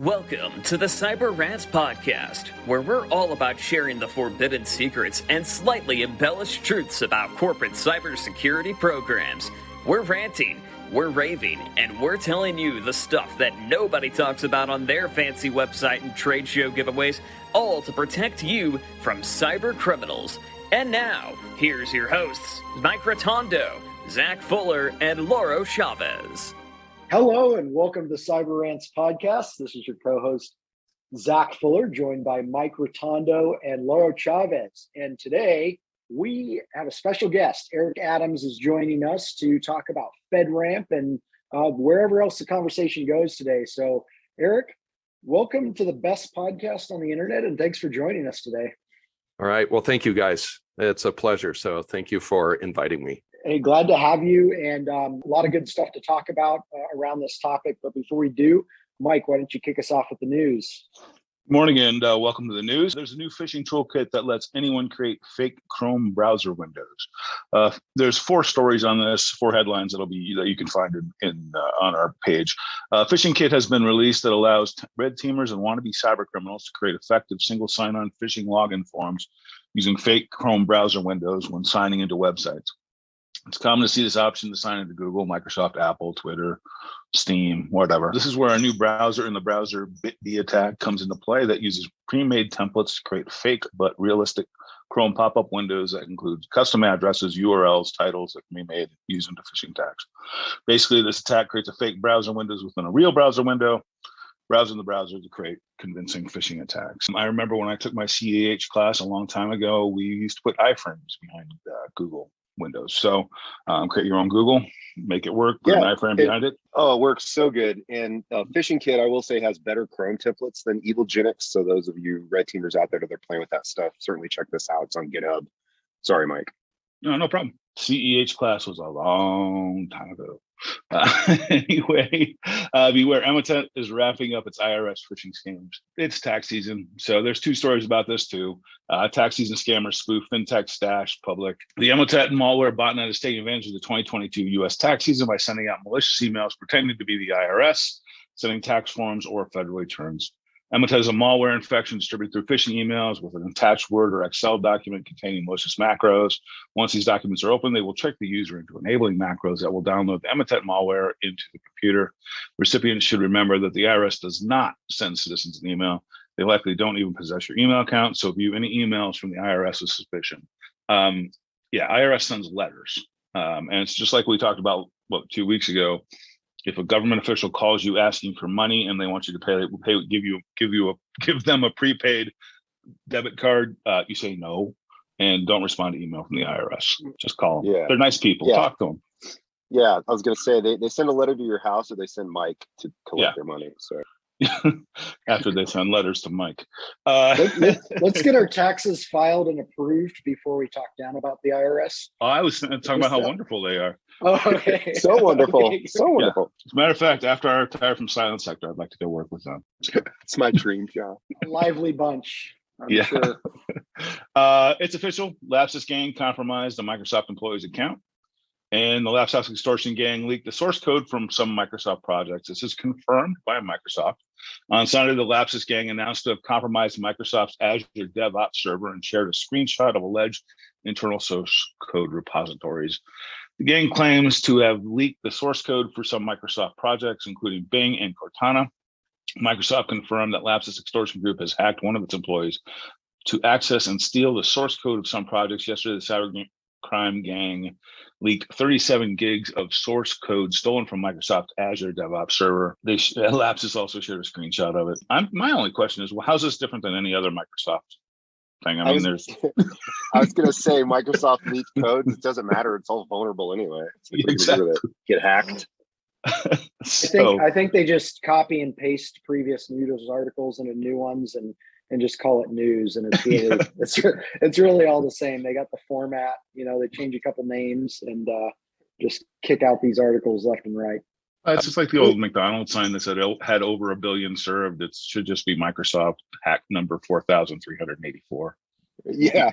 Welcome to the Cyber Rants Podcast, where we're all about sharing the forbidden secrets and slightly embellished truths about corporate cybersecurity programs. We're ranting, we're raving, and we're telling you the stuff that nobody talks about on their fancy website and trade show giveaways, all to protect you from cyber criminals. And now, here's your hosts, Mike Rotondo, Zach Fuller, and Lauro Chavez. Hello and welcome to the Cyber Rants Podcast. This is your co-host, Zach Fuller, joined by Mike Rotondo and Lauro Chavez. And today we have a special guest. Eric Adams is joining us to talk about FedRAMP and wherever else the conversation goes today. So Eric, welcome to the best podcast on the internet and thanks for joining us today. All right. Well, thank you guys. It's a pleasure. So thank you for inviting me. Hey, glad to have you, and a lot of good stuff to talk about around this topic. But before we do, Mike, why don't you kick us off with the news? Morning and welcome to the news. There's a new phishing toolkit that lets anyone create fake Chrome browser windows. There's 4 stories on this, 4 headlines that you can find on our page. Phishing kit has been released that allows red teamers and wannabe cyber criminals to create effective single sign-on phishing login forms using fake Chrome browser windows when signing into websites. It's common to see this option to sign into Google, Microsoft, Apple, Twitter, Steam, whatever. This is where our new browser in the browser BitB attack comes into play that uses pre-made templates to create fake but realistic Chrome pop-up windows that include custom addresses, URLs, titles that can be made using the phishing attacks. Basically, this attack creates a fake browser windows within a real browser window, browsing the browser to create convincing phishing attacks. I remember when I took my CAH class a long time ago, we used to put iframes behind Google windows. So create your own Google, make it work, put an iframe behind it. Oh, it works so good. And Phishing Kit, I will say, has better Chrome templates than EvilGenix. So those of you red teamers out there that are playing with that stuff, certainly check this out. It's on GitHub. Sorry, Mike. No problem. CEH class was a long time ago. Anyway, beware, Emotet is wrapping up its IRS phishing scams. It's tax season, so there's 2 stories about this too. Tax season scammers spoof fintech, stash, public. The Emotet malware botnet is taking advantage of the 2022 U.S. tax season by sending out malicious emails pretending to be the IRS, sending tax forms or federal returns. Emotet is a malware infection distributed through phishing emails with an attached Word or Excel document containing malicious macros. Once these documents are open, they will trick the user into enabling macros that will download the Emotet malware into the computer. Recipients should remember that the IRS does not send citizens an email. They likely don't even possess your email account, so view any emails from the IRS with suspicion. IRS sends letters, and it's just like we talked about 2 weeks ago. If a government official calls you asking for money and they want you to give them a prepaid debit card, you say no and don't respond to email from the IRS. Just call them. Yeah. They're nice people. Yeah. Talk to them. Yeah, I was going to say they send a letter to your house or they send Mike to collect their money. So after they send letters to Mike. Let's get our taxes filed and approved before we talk down about the IRS. I was talking about how wonderful they are. Oh, okay. So wonderful. So wonderful. As a matter of fact, after I retire from silent sector, I'd like to go work with them. It's my dream job. A lively bunch. I'm sure. It's official. Lapsus gang compromised a Microsoft employee's account. And the Lapsus extortion gang leaked the source code from some Microsoft projects. This is confirmed by Microsoft. On Sunday, the Lapsus gang announced to have compromised Microsoft's Azure DevOps server and shared a screenshot of alleged internal source code repositories. The gang claims to have leaked the source code for some Microsoft projects, including Bing and Cortana. Microsoft confirmed that Lapsus Extortion Group has hacked one of its employees to access and steal the source code of some projects. Yesterday, the cybercrime gang leaked 37 gigs of source code stolen from Microsoft's Azure DevOps server. Lapsus also shared a screenshot of it. My only question is, well, how's this different than any other Microsoft thing? I was going to say Microsoft leaked code. It doesn't matter. It's all vulnerable anyway. Exactly. Get hacked. I think they just copy and paste previous news articles into new ones and just call it news. And it's really it's really all the same. They got the format. They change a couple names and just kick out these articles left and right. It's just like the old McDonald's sign that said it had over a billion served. It should just be Microsoft hack number 4,384. Yeah.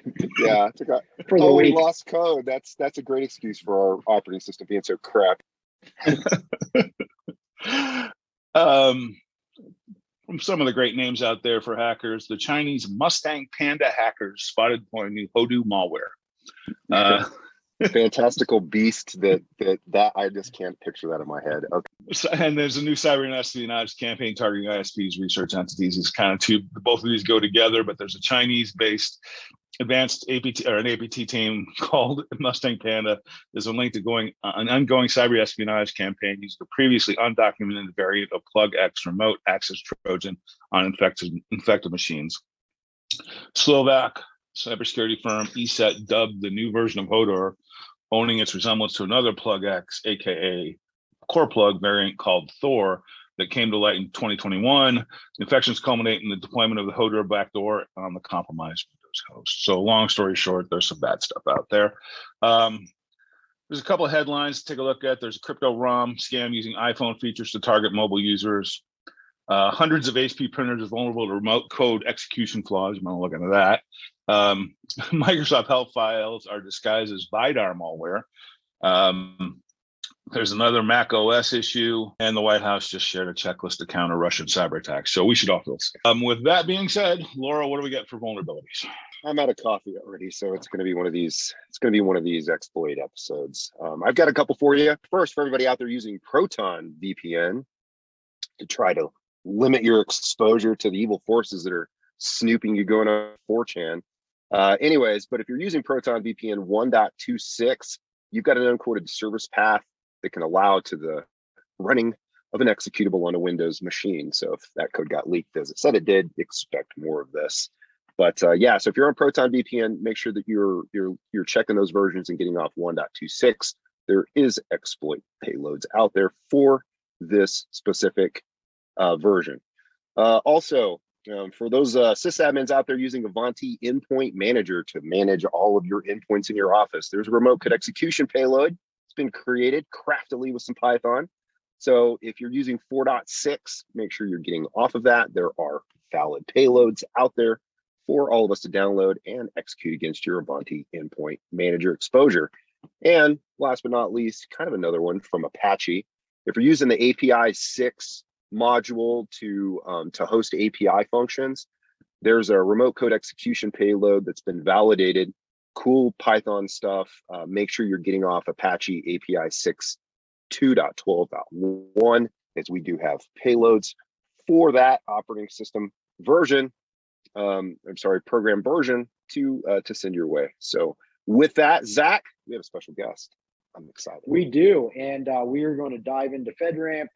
For the we lost code. That's a great excuse for our operating system being so crap. From some of the great names out there for hackers, the Chinese Mustang Panda hackers spotted deploying new Hodu malware. Fantastical beast that I just can't picture that in my head. Okay. And there's a new cyber and espionage campaign targeting ISPs, research entities. It's kind of two, both of these go together, but there's a Chinese-based advanced APT or an APT team called Mustang Panda. There's a link to an ongoing cyber espionage campaign using a previously undocumented variant of PlugX remote access Trojan on infected machines. Slovak cybersecurity firm ESET dubbed the new version of Hodor, owning its resemblance to another PlugX, aka core plug variant called Thor, that came to light in 2021. Infections culminate in the deployment of the Hodor backdoor on the compromised Windows host. So long story short, there's some bad stuff out there. There's a couple of headlines to take a look at. There's a crypto ROM scam using iPhone features to target mobile users. Hundreds of HP printers are vulnerable to remote code execution flaws. You might want to look into that. Microsoft Help files are disguised as VIDAR malware. There's another Mac OS issue, and the White House just shared a checklist to counter Russian cyber attacks. So we should all feel safe. With that being said, Laura, what do we get for vulnerabilities? I'm out of coffee already, so it's going to be one of these. It's going to be one of these exploit episodes. I've got a couple for you. First, for everybody out there using Proton VPN to try to limit your exposure to the evil forces that are snooping you going on 4chan. Anyways, but if you're using Proton VPN 1.26, you've got an unquoted service path that can allow to the running of an executable on a Windows machine. So if that code got leaked as it said it did, expect more of this. But yeah, so if you're on Proton VPN, make sure that you're checking those versions and getting off 1.26. There is exploit payloads out there for this specific version. Also, for those sysadmins out there using Avanti Endpoint Manager to manage all of your endpoints in your office, there's a remote code execution payload. It's been created craftily with some Python. So if you're using 4.6, make sure you're getting off of that. There are valid payloads out there for all of us to download and execute against your Avanti Endpoint Manager exposure. And last but not least, kind of another one from Apache. If you're using the API 6 module to host API functions, there's a remote code execution payload that's been validated. Cool Python stuff. Make sure you're getting off Apache API 6 2.12.1, as we do have payloads for that operating system version. Program version to send your way. So with that, Zach, we have a special guest. I'm excited. We do, and we are going to dive into FedRAMP.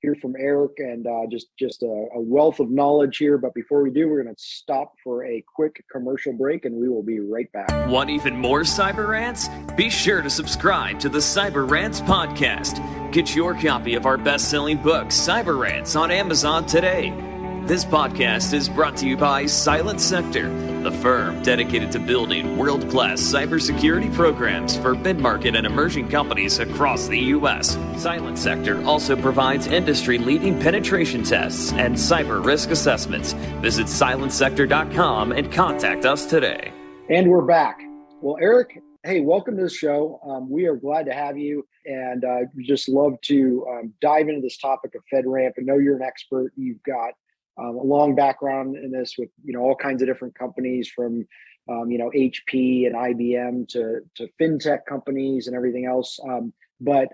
Hear from Eric, and just a wealth of knowledge here. But before we do, we're going to stop for a quick commercial break, and we will be right back. Want even more Cyber Rants? Be sure to subscribe to the Cyber Rants podcast. Get your copy of our best-selling book, Cyber Rants, on Amazon today. This podcast is brought to you by Silent Sector, the firm dedicated to building world-class cybersecurity programs for mid-market and emerging companies across the U.S. Silent Sector also provides industry-leading penetration tests and cyber risk assessments. Visit silentsector.com and contact us today. And we're back. Well, Eric, hey, welcome to the show. We are glad to have you, and we just love to dive into this topic of FedRAMP. I know you're an expert. You've got a long background in this with, all kinds of different companies from, HP and IBM to fintech companies and everything else. But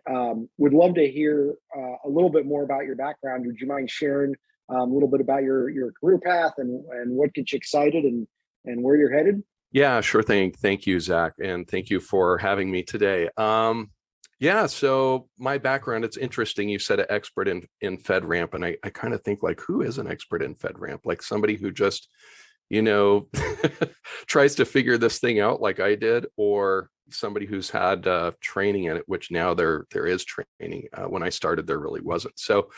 would love to hear a little bit more about your background. Would you mind sharing a little bit about your career path and what gets you excited and where you're headed? Yeah, sure thing. Thank you, Zach. And thank you for having me today. Yeah, so my background, it's interesting. You said an expert in FedRAMP, and I kind of think like, who is an expert in FedRAMP? Like somebody who just, tries to figure this thing out like I did, or somebody who's had training in it, which now there is training. When I started, there really wasn't. So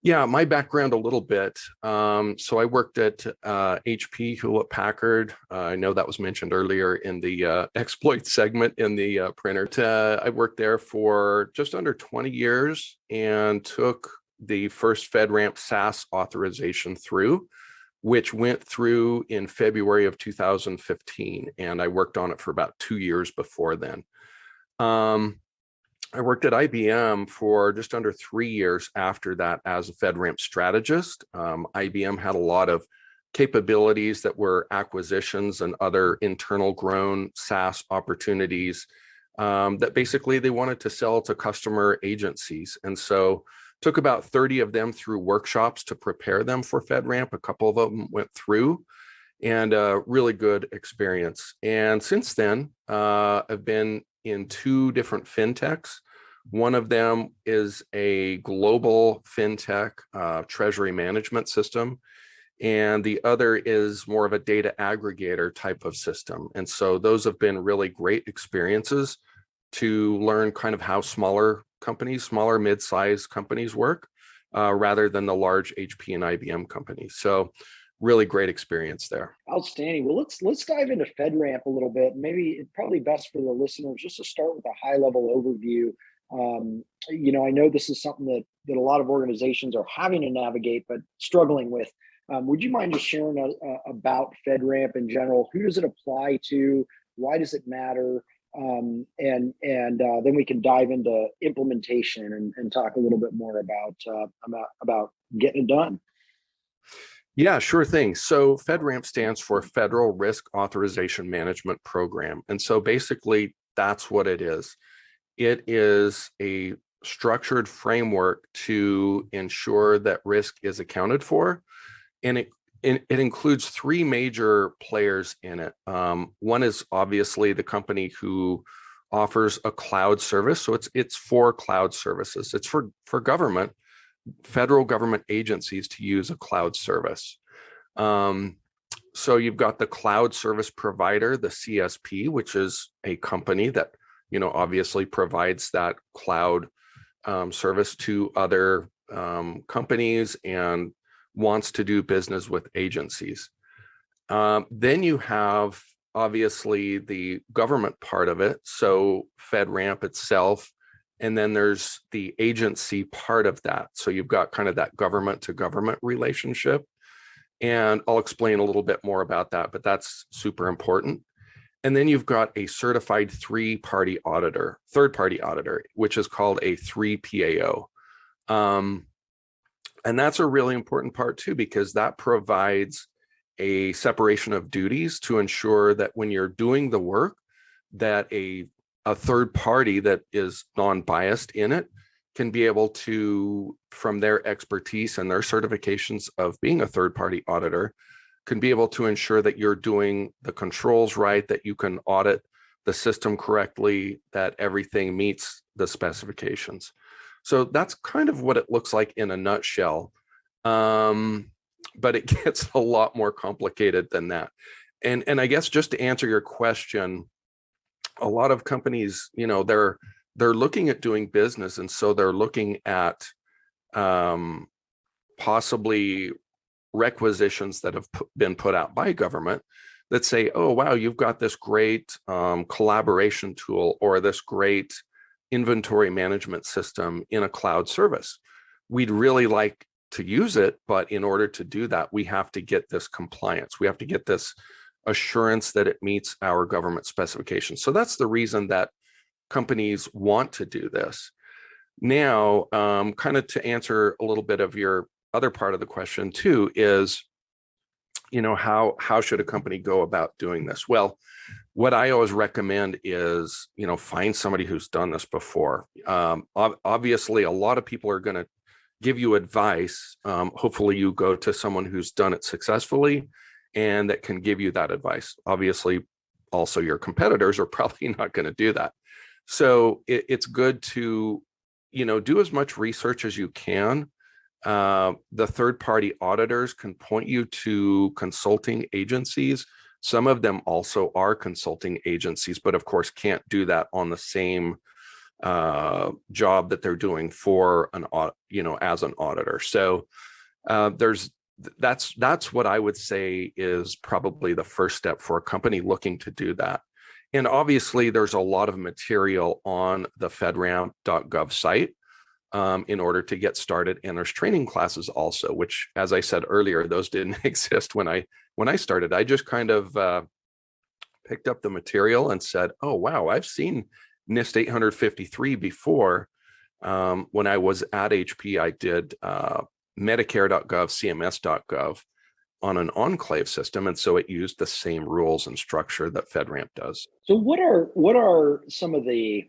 yeah, my background a little bit. So I worked at HP, Hewlett Packard. I know that was mentioned earlier in the exploit segment in the printer. I worked there for just under 20 years and took the first FedRAMP SaaS authorization through, which went through in February of 2015. And I worked on it for about 2 years before then. I worked at IBM for just under 3 years after that as a FedRAMP strategist. IBM had a lot of capabilities that were acquisitions and other internal grown SaaS opportunities that basically they wanted to sell to customer agencies. And so took about 30 of them through workshops to prepare them for FedRAMP. A couple of them went through, and a really good experience. And since then, I've been in 2 different fintechs. One of them is a global fintech treasury management system, and the other is more of a data aggregator type of system. And so those have been really great experiences to learn kind of how smaller companies, smaller mid-sized companies work, rather than the large HP and IBM companies. So really great experience there. Outstanding. Well, let's dive into FedRAMP a little bit. Maybe it's probably best for the listeners just to start with a high level overview. I know this is something that a lot of organizations are having to navigate, but struggling with. Would you mind just sharing about FedRAMP in general? Who does it apply to? Why does it matter? And then we can dive into implementation and talk a little bit more about getting it done. Yeah, sure thing. So FedRAMP stands for Federal Risk Authorization Management Program. And so basically that's what it is. It is a structured framework to ensure that risk is accounted for. And it includes 3 major players in it. One is obviously the company who offers a cloud service. So it's for cloud services. It's for government, federal government agencies to use a cloud service. So you've got the cloud service provider, the CSP, which is a company that, obviously provides that cloud service to other companies and wants to do business with agencies. Then you have obviously the government part of it, so FedRAMP itself, and then there's the agency part of that. So you've got kind of that government to government relationship, and I'll explain a little bit more about that, but that's super important. And then you've got a certified third-party auditor, which is called a 3PAO. And that's a really important part too, because that provides a separation of duties to ensure that when you're doing the work, that a third party that is non-biased in it can be able to, from their expertise and their certifications of being a third-party auditor, can be able to ensure that you're doing the controls right, that you can audit the system correctly, that everything meets the specifications. So that's kind of what it looks like in a nutshell. But it gets a lot more complicated than that. And I guess just to answer your question, a lot of companies, they're looking at doing business. And so they're looking at possibly requisitions that have been put out by government that say, oh, wow, you've got this great collaboration tool or this great inventory management system in a cloud service. We'd really like to use it, but in order to do that, we have to get this compliance. We have to get this assurance that it meets our government specifications. So that's the reason that companies want to do this. Now, kind of to answer a little bit of your other part of the question too is, how should a company go about doing this? Well, what I always recommend is, find somebody who's done this before. Obviously, a lot of people are going to give you advice. Hopefully you go to someone who's done it successfully and that can give you that advice. Obviously, also your competitors are probably not going to do that. So it's good to, do as much research as you can. The third-party auditors can point you to consulting agencies. Some of them also are consulting agencies, but of course can't do that on the same job that they're doing for as an auditor. So that's what I would say is probably the first step for a company looking to do that. And obviously there's a lot of material on the fedramp.gov site in order to get started. And there's training classes also, which, as I said earlier, those didn't exist when I started. I just kind of picked up the material and said, oh, wow, I've seen NIST 853 before. When I was at HP, I did Medicare.gov, CMS.gov on an enclave system, and so it used the same rules and structure that FedRAMP does. So what are some of the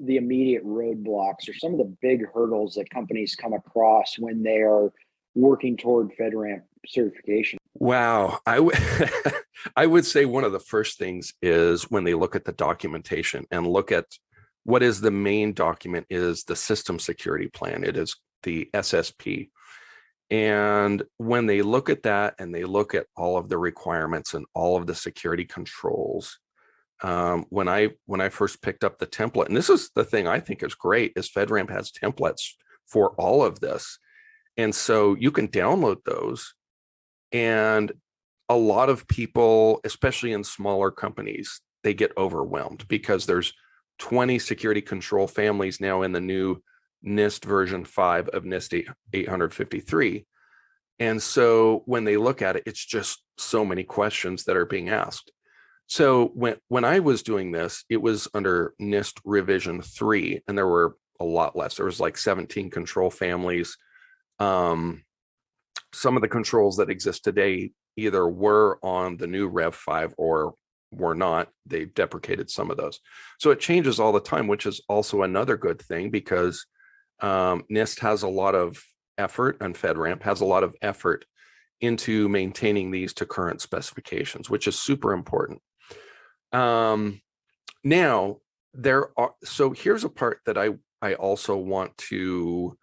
immediate roadblocks or some of the big hurdles that companies come across when they are working toward FedRAMP certification? Wow. I would say one of the first things is when they look at the documentation and look at what is the main document is the system security plan. It is the SSP. And when they look at that and they look at all of the requirements and all of the security controls, when I first picked up the template, and this is the thing I think is great, is FedRAMP has templates for all of this. And so you can download those. And a lot of people, especially in smaller companies, they get overwhelmed because there's 20 security control families now in the new NIST version 5 of NIST 853. And so when they look at it, it's just so many questions that are being asked. So when I was doing this, it was under NIST revision 3, and there were a lot less. There was like 17 control families. Some of the controls that exist today either were on the new Rev 5 or were not. They deprecated some of those. So it changes all the time, which is also another good thing because NIST has a lot of effort, and FedRAMP has a lot of effort into maintaining these to current specifications, which is super important. Now, so here's a part that I also want to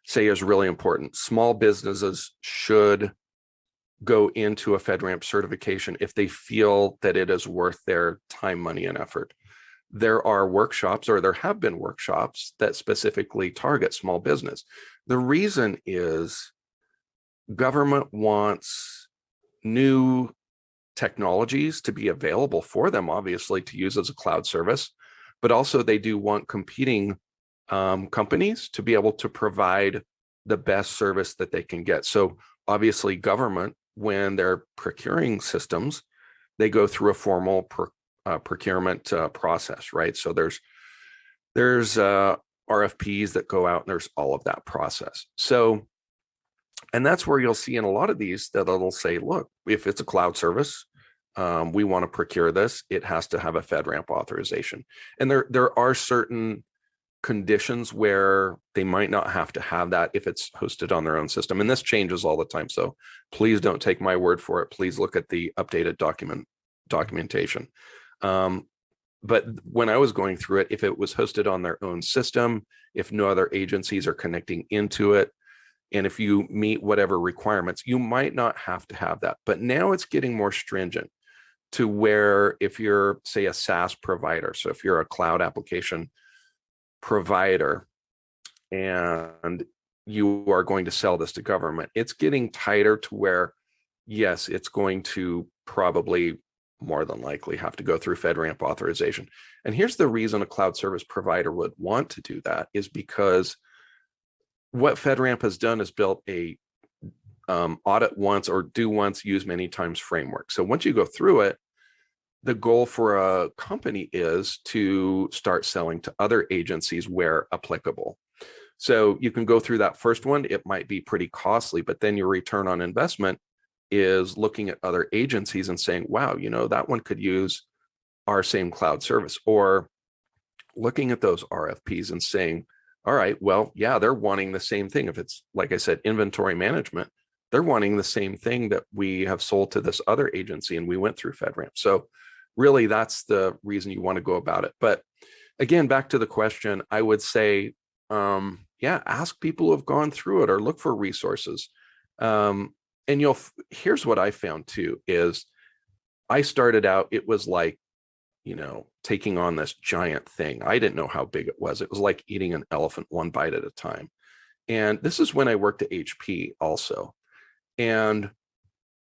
say is really important. Small businesses should go into a FedRAMP certification if they feel that it is worth their time, money, and effort. There are workshops, or there have been workshops that specifically target small business. The reason is government wants new technologies to be available for them, obviously, to use as a cloud service, but also they do want competing companies to be able to provide the best service that they can get. So obviously government, when they're procuring systems, they go through a formal procurement process, right? So there's RFPs that go out, and there's all of that process. So, and that's where you'll see in a lot of these that it'll say, look, if it's a cloud service, we want to procure this, it has to have a FedRAMP authorization. And there are certain conditions where they might not have to have that if it's hosted on their own system. And this changes all the time. So please don't take my word for it. Please look at the updated documentation. But when I was going through it, if it was hosted on their own system, if no other agencies are connecting into it, and if you meet whatever requirements, you might not have to have that. But now it's getting more stringent to where if you're, say, a SaaS provider, so if you're a cloud application provider and you are going to sell this to government, it's getting tighter to where, yes, it's going to probably more than likely have to go through FedRAMP authorization. And here's the reason a cloud service provider would want to do that is because what FedRAMP has done is built a audit once or do once, use many times framework. So once you go through it, the goal for a company is to start selling to other agencies where applicable. So you can go through that first one. It might be pretty costly, but then your return on investment is looking at other agencies and saying, wow, that one could use our same cloud service, or looking at those RFPs and saying, all right, well, yeah, they're wanting the same thing. If it's, like I said, inventory management, they're wanting the same thing that we have sold to this other agency, and we went through FedRAMP. So really, that's the reason you want to go about it. But again, back to the question, I would say, ask people who have gone through it or look for resources. And here's what I found too, is I started out, it was like, taking on this giant thing. I didn't know how big it was. It was like eating an elephant one bite at a time. And this is when I worked at HP also. And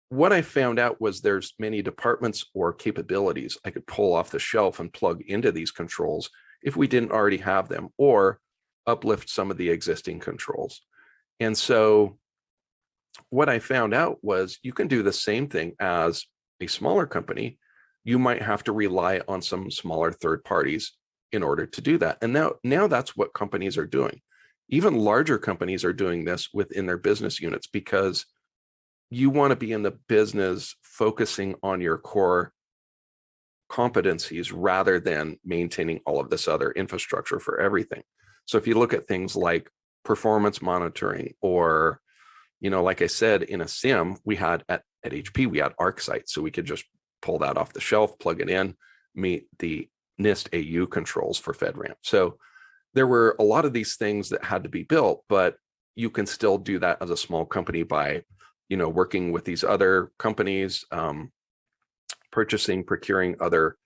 what I found out was there's many departments or capabilities I could pull off the shelf and plug into these controls if we didn't already have them, or uplift some of the existing controls. And so what I found out was you can do the same thing as a smaller company. You might have to rely on some smaller third parties in order to do that. And now that's what companies are doing. Even larger companies are doing this within their business units, because you want to be in the business focusing on your core competencies rather than maintaining all of this other infrastructure for everything. So if you look at things like performance monitoring, or, like I said, in a SIM, we had at HP, we had ArcSight. So we could just pull that off the shelf, plug it in, meet the NIST AU controls for FedRAMP. So there were a lot of these things that had to be built, but you can still do that as a small company by, working with these other companies, procuring other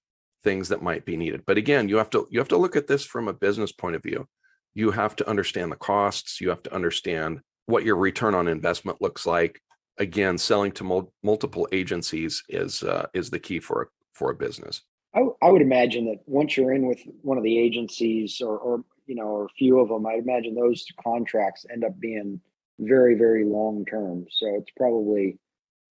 things that might be needed. But again, you have to look at this from a business point of view. You have to understand the costs. You have to understand what your return on investment looks like. Again, selling to multiple agencies is the key for a business. I would imagine that once you're in with one of the agencies, or a few of them, I imagine those contracts end up being very, very long term. So it's probably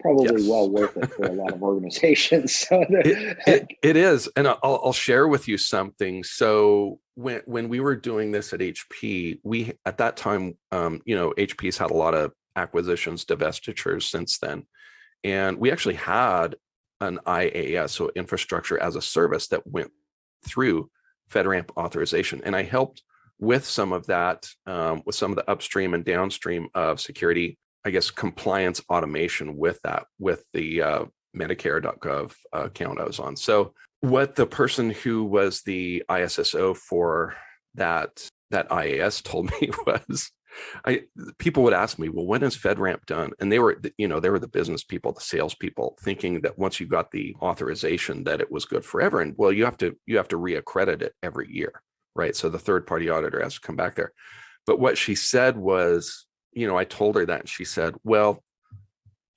yes, well worth it for a lot of organizations. So it is. And I'll share with you something. So when we were doing this at HP, we, at that time, HP's had a lot of acquisitions, divestitures since then. And we actually had an IaaS, so infrastructure as a service, that went through FedRAMP authorization. And I helped with some of that, with some of the upstream and downstream of security, I guess, compliance automation with that, with the Medicare.gov account I was on. So what the person who was the ISSO for that IaaS told me was, people would ask me, well, when is FedRAMP done? And they were the business people, the sales people, thinking that once you got the authorization that it was good forever. And well, you have to reaccredit it every year, right? So the third party auditor has to come back there. But what she said was, I told her that, and she said, well,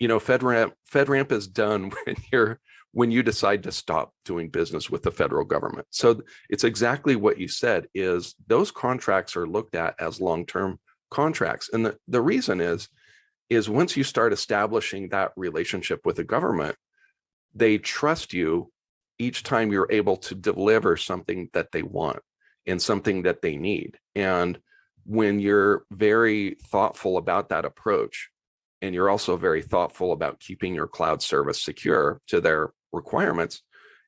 FedRAMP is done when you decide to stop doing business with the federal government. So it's exactly what you said, is those contracts are looked at as long-term contracts. And the reason is once you start establishing that relationship with the government, they trust you each time you're able to deliver something that they want and something that they need. And when you're very thoughtful about that approach, and you're also very thoughtful about keeping your cloud service secure to their requirements,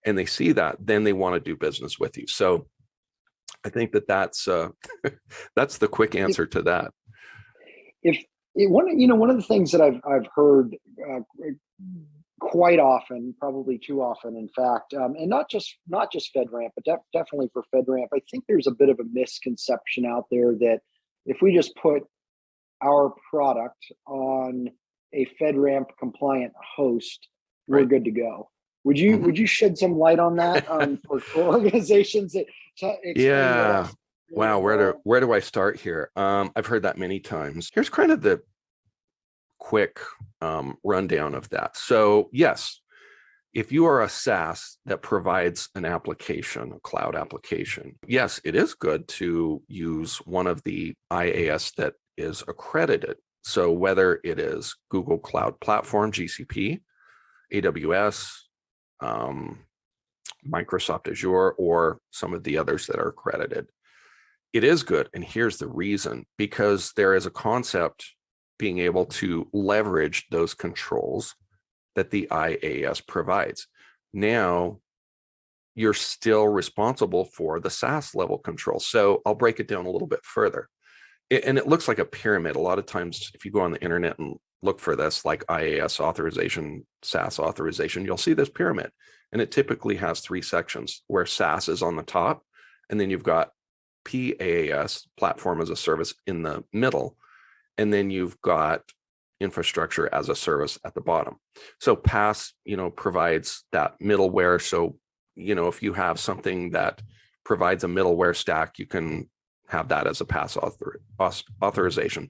and they see that, then they want to do business with you. So I think that's the quick answer to that. One of the things that I've heard quite often, probably too often, in fact, and not just FedRAMP, but definitely for FedRAMP, I think there's a bit of a misconception out there that if we just put our product on a FedRAMP compliant host, we're good to go. Would you shed some light on that for organizations that yeah. Wow, where do I start here? I've heard that many times. Here's kind of the quick rundown of that. So yes, if you are a SaaS that provides an application, a cloud application, yes, it is good to use one of the IaaS that is accredited. So whether it is Google Cloud Platform, GCP, AWS, Microsoft Azure, or some of the others that are accredited, it is good. And here's the reason: because there is a concept being able to leverage those controls that the IaaS provides. Now, you're still responsible for the SaaS level control. So I'll break it down a little bit further. And it looks like a pyramid. A lot of times, if you go on the internet and look for this, like IaaS authorization, SaaS authorization, you'll see this pyramid. And it typically has three sections, where SaaS is on the top, and then you've got PaaS, platform as a service, in the middle, and then you've got infrastructure as a service at the bottom. So PaaS, provides that middleware. So, if you have something that provides a middleware stack, you can have that as a PaaS authorization.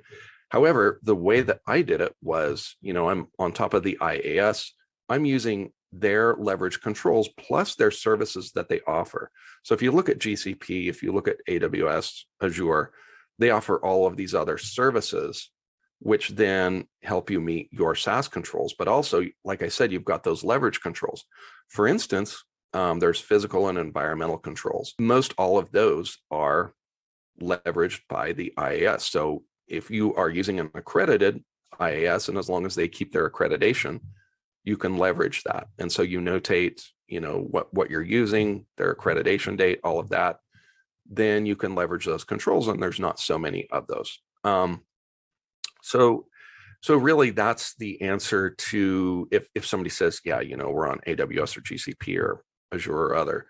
However, the way that I did it was, I'm on top of the IaaS, I'm using their leverage controls plus their services that they offer. So if you look at GCP, if you look at AWS, Azure, they offer all of these other services, which then help you meet your SaaS controls. But also, like I said, you've got those leverage controls. For instance, There's physical and environmental controls. Most all of those are leveraged by the IAS. So if you are using an accredited IAS, and as long as they keep their accreditation, you can leverage that. And so you notate, what you're using, their accreditation date, all of that. Then you can leverage those controls, and there's not so many of those. So really, that's the answer to if somebody says, yeah, we're on AWS or GCP or Azure or other,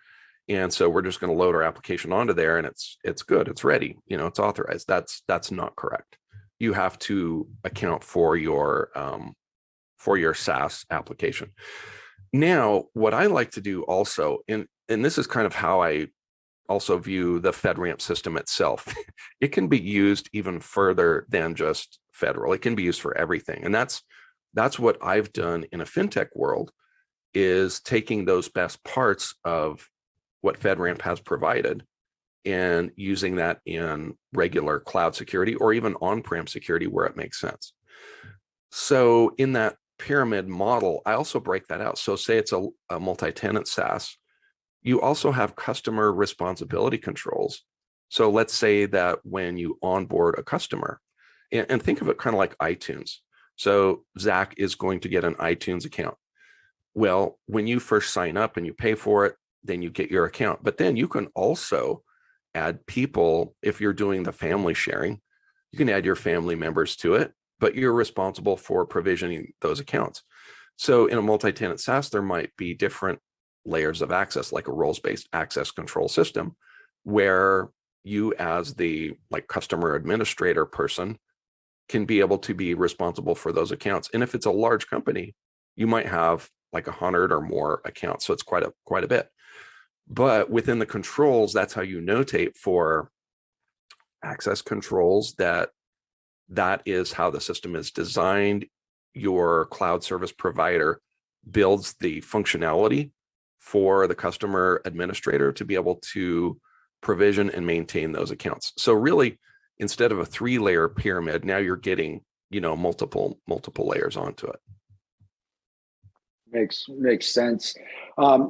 and so we're just going to load our application onto there, and it's good, it's ready, it's authorized. That's not correct. You have to account for your SaaS application. Now, what I like to do also, and this is kind of how I also view the FedRAMP system itself. It can be used even further than just federal. It can be used for everything. And that's what I've done in a fintech world, is taking those best parts of what FedRAMP has provided and using that in regular cloud security or even on-prem security where it makes sense. So in that pyramid model, I also break that out. So say it's a multi-tenant SaaS, you also have customer responsibility controls. So let's say that when you onboard a customer, and think of it kind of like iTunes. So Zach is going to get an iTunes account. Well, when you first sign up and you pay for it, then you get your account. But then you can also add people. If you're doing the family sharing, you can add your family members to it, but you're responsible for provisioning those accounts. So in a multi-tenant SaaS, there might be different layers of access, like a roles-based access control system, where you as the customer administrator person can be able to be responsible for those accounts. And if it's a large company, you might have 100 or more accounts. So it's quite a bit. But within the controls, that's how you notate for access controls that is how the system is designed. Your cloud service provider builds the functionality for the customer administrator to be able to provision and maintain those accounts. So really, instead of a 3-layer pyramid, now you're getting, multiple layers onto it. Makes sense. Are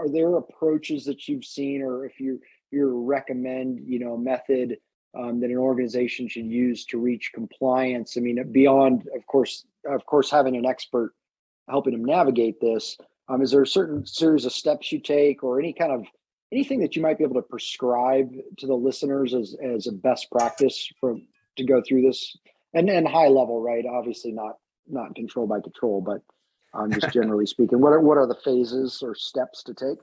there approaches that you've seen, or if you recommend, a method that an organization should use to reach compliance? I mean, beyond, of course, having an expert helping them navigate this, is there a certain series of steps you take, or anything that you might be able to prescribe to the listeners as a best practice to go through this? And high level, right? Obviously not control by control, but just generally speaking, what are the phases or steps to take?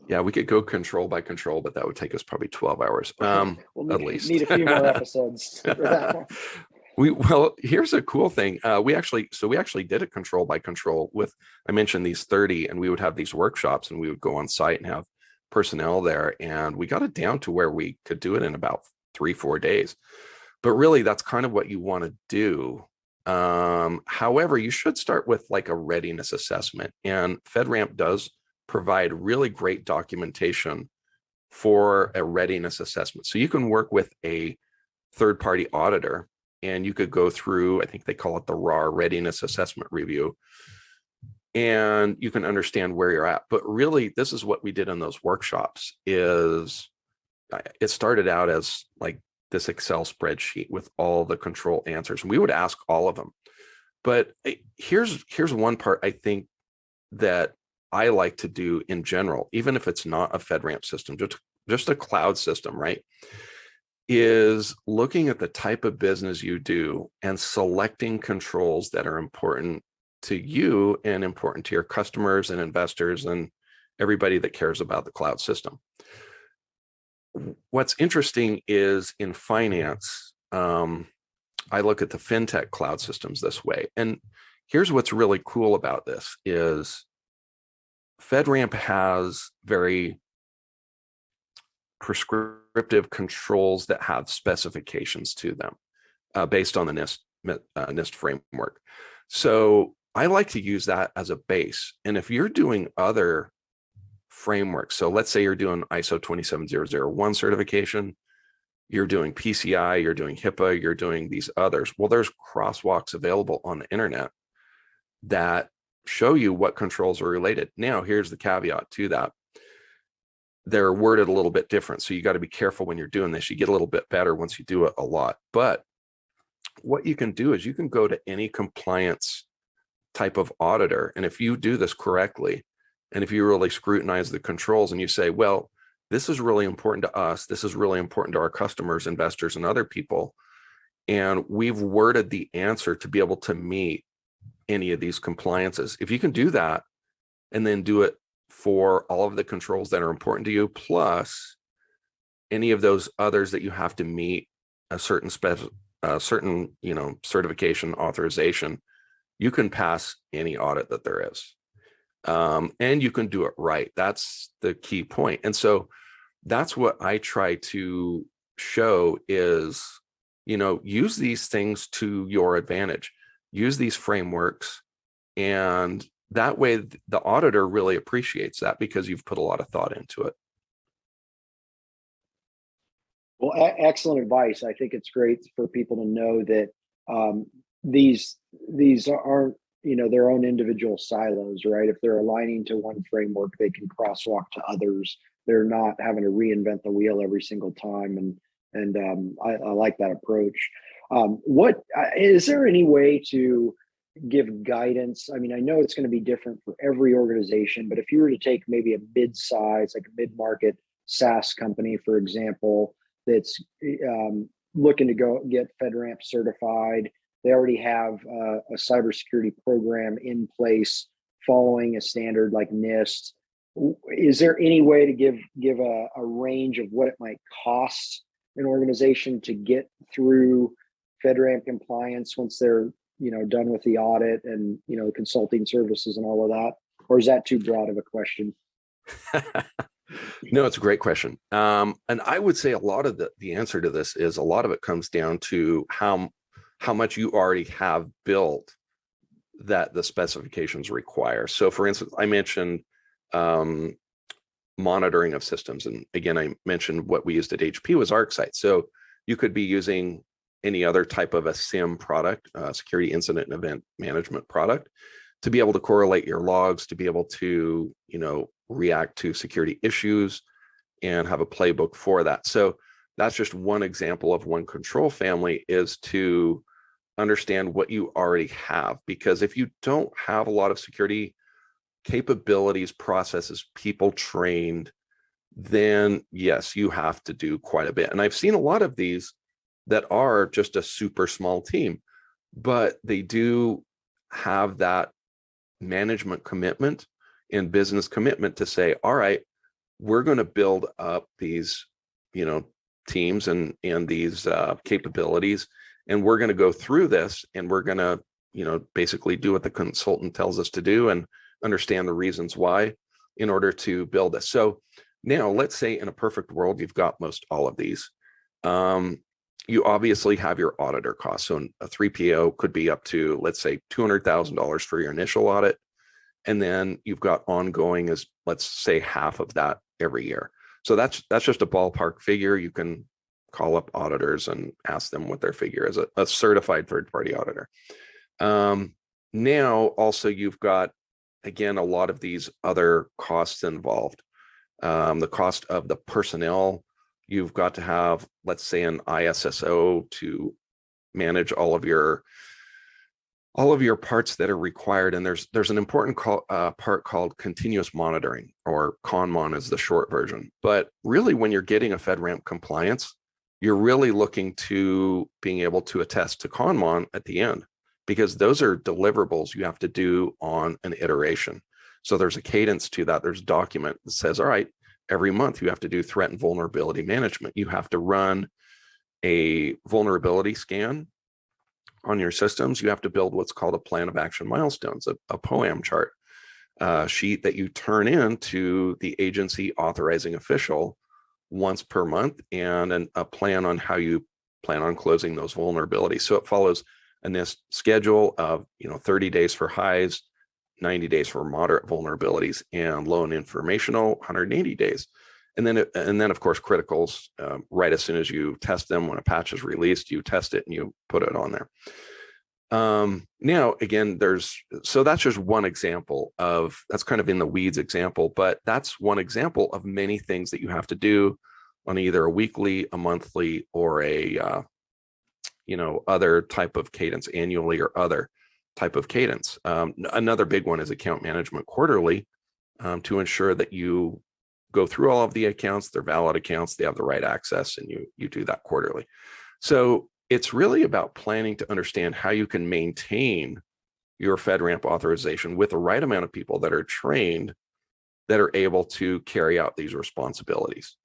Yeah, we could go control by control, but that would take us probably 12 hours, we'll at least. Need a few more episodes for that one. Well, here's a cool thing. We actually did a control by control with, I mentioned these 30, and we would have these workshops, and we would go on site and have personnel there, and we got it down to where we could do it in about 3-4 days. But really, that's kind of what you want to do. However, you should start with a readiness assessment, and FedRAMP does provide really great documentation for a readiness assessment. So you can work with a third-party auditor, and you could go through, I think they call it the RAR, Readiness Assessment Review, and you can understand where you're at. But really, this is what we did in those workshops. Is it started out as this Excel spreadsheet with all the control answers, and we would ask all of them. But here's one part I think that I like to do in general, even if it's not a FedRAMP system, just a cloud system, right? Is looking at the type of business you do and selecting controls that are important to you and important to your customers and investors and everybody that cares about the cloud system. What's interesting is in finance, I look at the fintech cloud systems this way. And here's what's really cool about this is FedRAMP has very prescriptive controls that have specifications to them based on the NIST framework. So I like to use that as a base. And if you're doing other frameworks, so let's say you're doing ISO 27001 certification, you're doing PCI, you're doing HIPAA, you're doing these others. Well, there's crosswalks available on the internet that show you what controls are related. Now, here's the caveat to that. They're worded a little bit different. So you got to be careful when you're doing this. You get a little bit better once you do it a lot. But what you can do is you can go to any compliance type of auditor. And if you do this correctly, and if you really scrutinize the controls and you say, well, this is really important to us, this is really important to our customers, investors, and other people, and we've worded the answer to be able to meet any of these compliances. If you can do that and then do it for all of the controls that are important to you, plus any of those others that you have to meet a certain certification authorization, you can pass any audit that there is. And you can do it right. That's the key point. And so that's what I try to show is, use these things to your advantage, use these frameworks. And that way the auditor really appreciates that because you've put a lot of thought into it. Well, excellent advice. I think it's great for people to know that these aren't, their own individual silos, right? If they're aligning to one framework, they can crosswalk to others. They're not having to reinvent the wheel every single time. And I like that approach. What is there any way to give guidance? I mean, I know it's going to be different for every organization, but if you were to take maybe a mid-size, like a mid-market SaaS company, for example, that's looking to go get FedRAMP certified, they already have a cybersecurity program in place following a standard like NIST. Is there any way to give a range of what it might cost an organization to get through FedRAMP compliance once they're done with the audit and consulting services and all of that? Or is that too broad of a question? No, it's a great question. And I would say a lot of the answer to this is a lot of it comes down to how much you already have built that the specifications require. So for instance, I mentioned monitoring of systems. And again, I mentioned what we used at HP was ArcSight. So you could be using any other type of a SIM product, security incident and event management product, to be able to correlate your logs, to be able to, react to security issues and have a playbook for that. So that's just one example of one control family, is to understand what you already have. Because if you don't have a lot of security capabilities, processes, people trained, then yes, you have to do quite a bit. And I've seen a lot of these that are just a super small team, but they do have that management commitment and business commitment to say, all right, we're going to build up these, teams and these capabilities, and we're going to go through this, and we're going to, basically do what the consultant tells us to do and understand the reasons why in order to build this. So now let's say in a perfect world, you've got most all of these. You obviously have your auditor costs. So a 3PO could be up to, let's say, $200,000 for your initial audit. And then you've got ongoing as, let's say, half of that every year. So that's just a ballpark figure. You can call up auditors and ask them what their figure is, a certified third-party auditor. Now, also, you've got, again, a lot of these other costs involved. The cost of the personnel. You've got to have, let's say, an ISSO to manage all of your parts that are required. And there's an important part called continuous monitoring, or CONMON is the short version. But really, when you're getting a FedRAMP compliance, you're really looking to being able to attest to CONMON at the end, because those are deliverables you have to do on an iteration. So there's a cadence to that. There's a document that says, all right, every month you have to do threat and vulnerability management. You have to run a vulnerability scan on your systems. You have to build what's called a plan of action milestones, a POAM chart sheet that you turn in to the agency authorizing official once per month, and a plan on how you plan on closing those vulnerabilities. So it follows a NIST schedule of 30 days for highs, 90 days for moderate vulnerabilities, and low and informational 180 days. And then of course, criticals, right as soon as you test them, when a patch is released, you test it and you put it on there. Now, again, so that's just one example that's kind of in the weeds example, but that's one example of many things that you have to do on either a weekly, a monthly, or a, other type of cadence, annually or other type of cadence. Another big one is account management quarterly, to ensure that you go through all of the accounts, they're valid accounts, they have the right access, and you do that quarterly. So it's really about planning to understand how you can maintain your FedRAMP authorization with the right amount of people that are trained, that are able to carry out these responsibilities.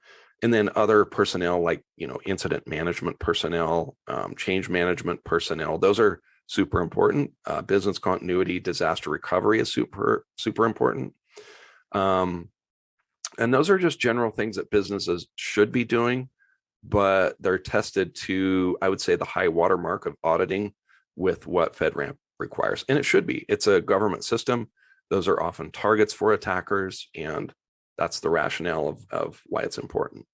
And then other personnel like, incident management personnel, change management personnel, those are super important. Business continuity, disaster recovery is super, super important. And those are just general things that businesses should be doing, but they're tested to, I would say, the high watermark of auditing with what FedRAMP requires. And it should be. It's a government system. Those are often targets for attackers, and that's the rationale of why it's important.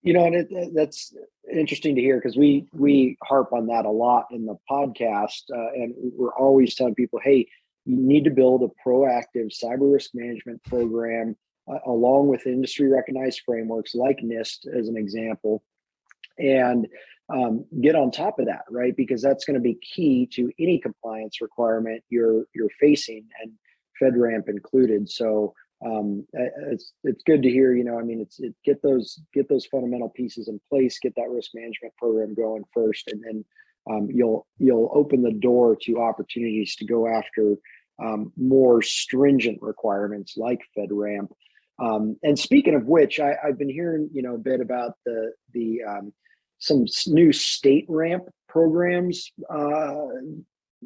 And that's interesting to hear, because we harp on that a lot in the podcast, and we're always telling people, hey, you need to build a proactive cyber risk management program along with industry recognized frameworks like NIST as an example, and get on top of that, right? Because that's going to be key to any compliance requirement you're facing, and FedRAMP included. So it's good to hear. Get those fundamental pieces in place, get that risk management program going first, and then you'll open the door to opportunities to go after more stringent requirements like FedRAMP. And speaking of which, I've been hearing a bit about the some new StateRAMP programs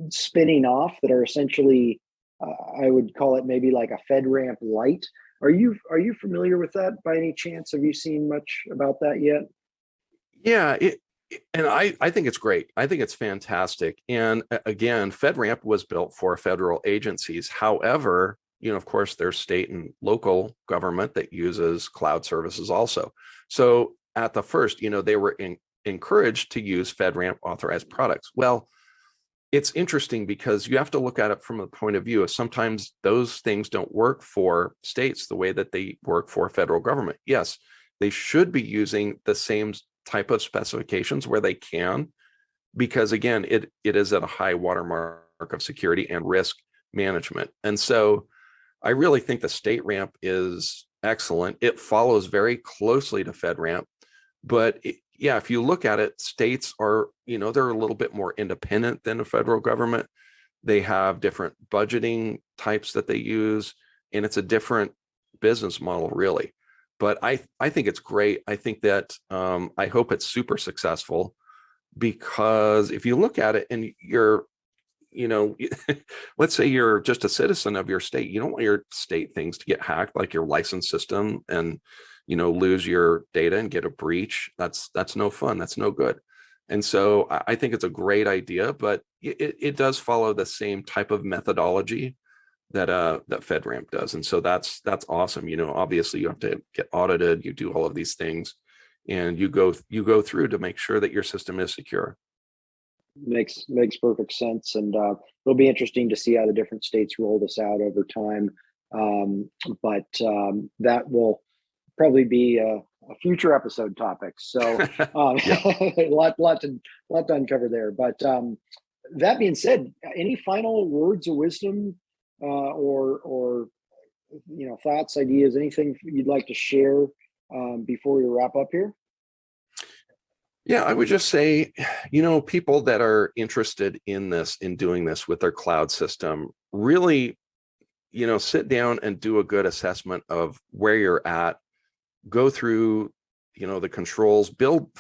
spinning off that are essentially, I would call it maybe like a FedRAMP light. Are you familiar with that by any chance? Have you seen much about that yet? Yeah, and I think it's great. I think it's fantastic. And again, FedRAMP was built for federal agencies. However, of course, there's state and local government that uses cloud services also. So at the first, they were encouraged to use FedRAMP authorized products. Well, it's interesting because you have to look at it from the point of view of sometimes those things don't work for states the way that they work for federal government. Yes, they should be using the same type of specifications where they can, because again, it is at a high watermark of security and risk management. And so I really think the StateRAMP is excellent. It follows very closely to FedRAMP, but if you look at it, states are, they're a little bit more independent than the federal government. They have different budgeting types that they use, and it's a different business model, really. But I think it's great. I think that I hope it's super successful, because if you look at it and you're, let's say you're just a citizen of your state, you don't want your state things to get hacked, like your license system, and lose your data and get a breach. That's no fun. That's no good. And so I think it's a great idea, but it does follow the same type of methodology that FedRAMP does. And so that's awesome. Obviously you have to get audited, you do all of these things, and you go through to make sure that your system is secure. Makes perfect sense. And it'll be interesting to see how the different states roll this out over time. But that will probably be a future episode topic. So a lot to uncover there. But that being said, any final words of wisdom or thoughts, ideas, anything you'd like to share before we wrap up here? Yeah, I would just say, people that are interested in doing this with their cloud system, really, sit down and do a good assessment of where you're at. Go through, the controls, build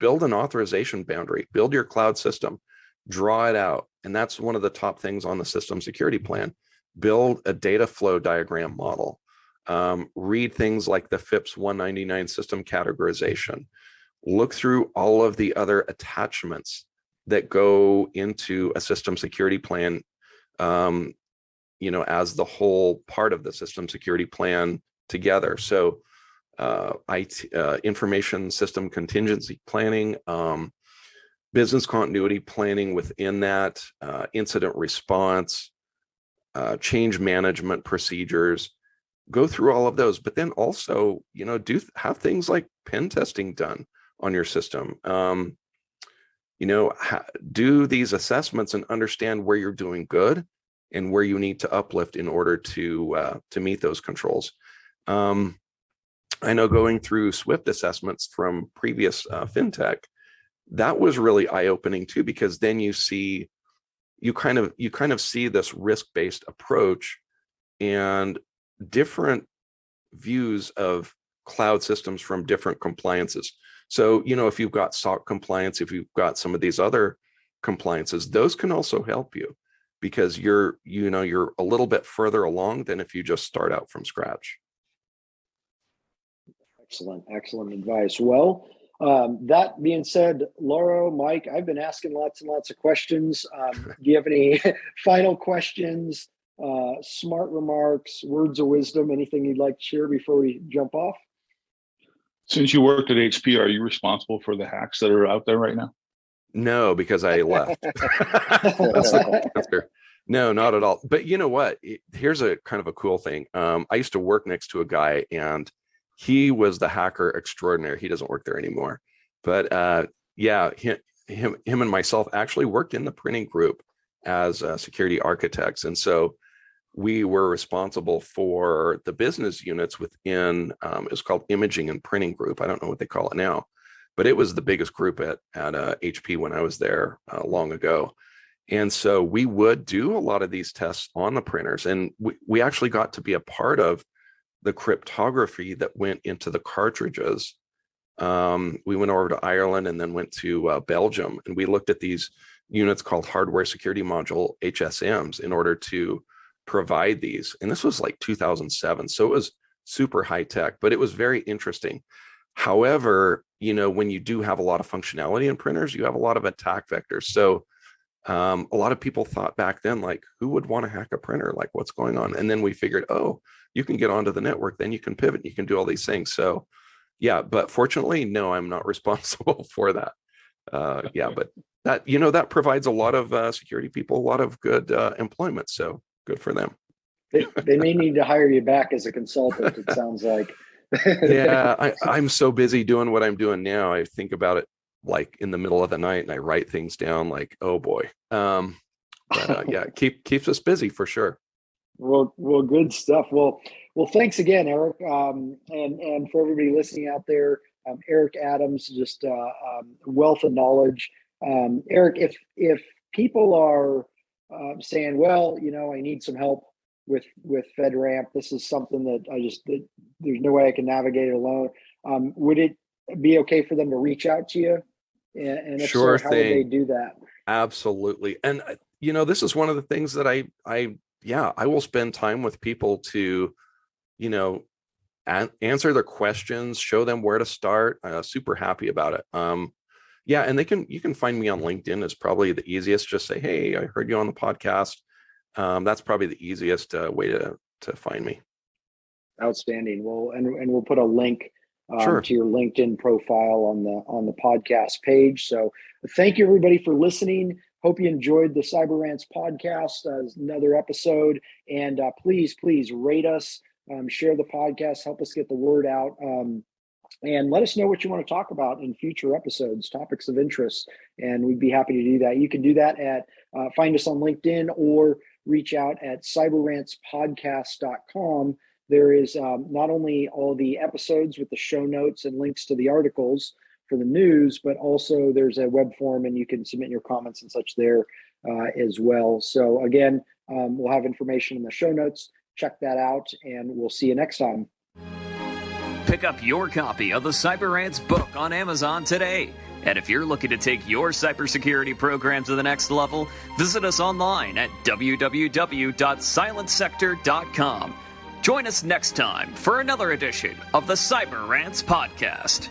an authorization boundary, build your cloud system, draw it out. And that's one of the top things on the system security plan. Build a data flow diagram model. Read things like the FIPS 199 system categorization. Look through all of the other attachments that go into a system security plan, as the whole part of the system security plan together. So information system contingency planning, business continuity planning within that, incident response, change management procedures. Go through all of those, but then also, have things like pen testing done on your system. Do these assessments and understand where you're doing good and where you need to uplift in order to meet those controls. I know going through SWIFT assessments from previous fintech, that was really eye-opening too, because then you kind of see this risk-based approach and different views of cloud systems from different compliances. So, if you've got SOC compliance, if you've got some of these other compliances, those can also help you because you're a little bit further along than if you just start out from scratch. Excellent advice. Well, that being said, Laura, Mike, I've been asking lots and lots of questions. Do you have any final questions, smart remarks, words of wisdom, anything you'd like to share before we jump off? Since you worked at HP, are you responsible for the hacks that are out there right now? No, because I left. That's the answer. No, not at all. But you know what? Here's a kind of a cool thing. I used to work next to a guy, and he was the hacker extraordinaire. He doesn't work there anymore. But him and myself actually worked in the printing group as security architects. And so we were responsible for the business units within, it was called Imaging and Printing Group. I don't know what they call it now, but it was the biggest group at HP when I was there long ago. And so we would do a lot of these tests on the printers. And we actually got to be a part of the cryptography that went into the cartridges. We went over to Ireland and then went to Belgium, and we looked at these units called hardware security module, HSMs, in order to provide these. And this was like 2007. So it was super high tech, but it was very interesting. However, when you do have a lot of functionality in printers, you have a lot of attack vectors. So a lot of people thought back then, like, who would want to hack a printer? Like, what's going on? And then we figured, you can get onto the network, then you can pivot, you can do all these things. So yeah, but fortunately, no, I'm not responsible for that. But that provides a lot of security people a lot of good employment. So good for them. They may need to hire you back as a consultant, it sounds like. Yeah, I'm so busy doing what I'm doing now. I think about it like in the middle of the night, and I write things down like, oh boy. Keeps us busy for sure. Well, good stuff. Well, thanks again, Eric, and for everybody listening out there. Eric Adams, just wealth of knowledge. Eric, if people are saying, well, I need some help with FedRAMP, this is something that there's no way I can navigate it alone. Would it be okay for them to reach out to you? And if sure so, how would they do that? Absolutely. And this is one of the things that I will spend time with people to, answer their questions, show them where to start. Super happy about it. And you can find me on LinkedIn is probably the easiest. Just say, hey, I heard you on the podcast. That's probably the easiest way to find me. Outstanding. Well, and we'll put a link sure. to your LinkedIn profile on the podcast page. So thank you everybody for listening. Hope you enjoyed the Cyber Rants podcast, another episode. And please rate us, share the podcast, help us get the word out. And let us know what you want to talk about in future episodes, topics of interest. And we'd be happy to do that. You can do that at find us on LinkedIn or reach out at cyberrantspodcast.com. There is not only all the episodes with the show notes and links to the articles for the news, but also there's a web form and you can submit your comments and such there as well. So again, we'll have information in the show notes. Check that out and we'll see you next time. Pick up your copy of the Cyber Rants book on Amazon today. And if you're looking to take your cybersecurity program to the next level, visit us online at www.silentsector.com. Join us next time for another edition of the Cyber Rants podcast.